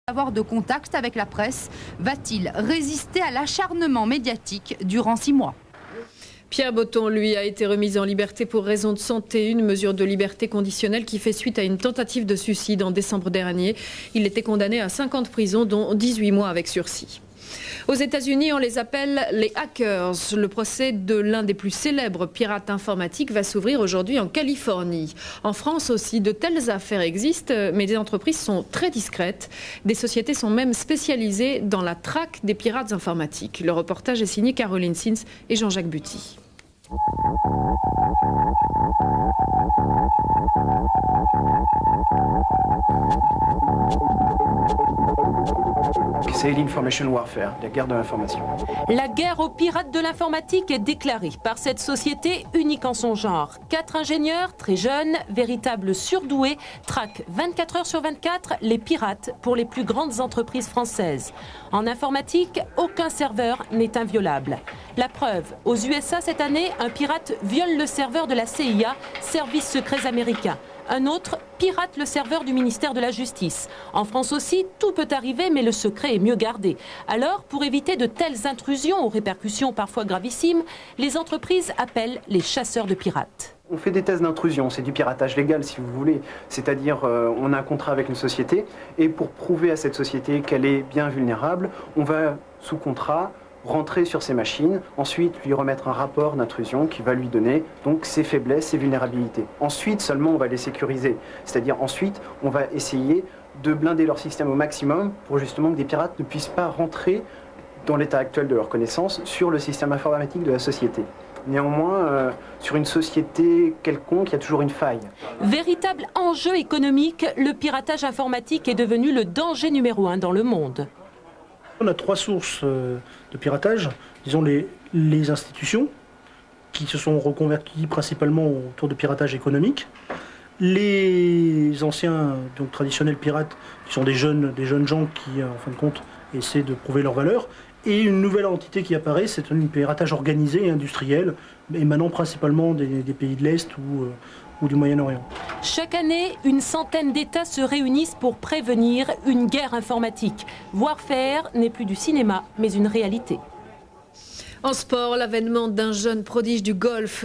Avoir de contact avec la presse, va-t-il résister à l'acharnement médiatique durant 6 mois? Pierre Botton, lui, a été remis en liberté pour raison de santé, une mesure de liberté conditionnelle qui fait suite à une tentative de suicide en décembre dernier. Il était condamné à 5 ans de prison, dont 18 mois avec sursis. Aux États-Unis, on les appelle les hackers. Le procès de l'un des plus célèbres pirates informatiques va s'ouvrir aujourd'hui en Californie. En France aussi, de telles affaires existent, mais des entreprises sont très discrètes. Des sociétés sont même spécialisées dans la traque des pirates informatiques. Le reportage est signé Caroline Sins et Jean-Jacques Buty. C'est l'information warfare, la guerre de l'information. La guerre aux pirates de l'informatique est déclarée par cette société unique en son genre. 4 ingénieurs, très jeunes, véritables surdoués, traquent 24 heures sur 24 les pirates pour les plus grandes entreprises françaises. En informatique, aucun serveur n'est inviolable. La preuve, aux USA cette année, un pirate viole le serveur de la CIA, service secrets américain. Un autre pirate le serveur du ministère de la Justice. En France aussi, tout peut arriver, mais le secret est mieux gardé. Alors, pour éviter de telles intrusions aux répercussions parfois gravissimes, les entreprises appellent les chasseurs de pirates. On fait des tests d'intrusion, c'est du piratage légal si vous voulez, c'est-à-dire on a un contrat avec une société et pour prouver à cette société qu'elle est bien vulnérable, on va sous contrat rentrer sur ses machines, ensuite lui remettre un rapport d'intrusion qui va lui donner donc ses faiblesses, ses vulnérabilités. Ensuite seulement on va les sécuriser, c'est-à-dire ensuite on va essayer de blinder leur système au maximum pour justement que des pirates ne puissent pas rentrer dans l'état actuel de leur connaissance sur le système informatique de la société. Néanmoins, sur une société quelconque, il y a toujours une faille. Véritable enjeu économique, le piratage informatique est devenu le danger numéro 1 dans le monde. On a 3 sources de piratage. Disons les institutions, qui se sont reconverties principalement autour de piratage économique. Les anciens, donc traditionnels pirates, qui sont des jeunes gens qui, en fin de compte, essaient de prouver leur valeur. Et une nouvelle entité qui apparaît, c'est un piratage organisé et industriel, émanant principalement des pays de l'Est ou du Moyen-Orient. Chaque année, une centaine d'États se réunissent pour prévenir une guerre informatique. Warfare n'est plus du cinéma, mais une réalité. En sport, l'avènement d'un jeune prodige du golf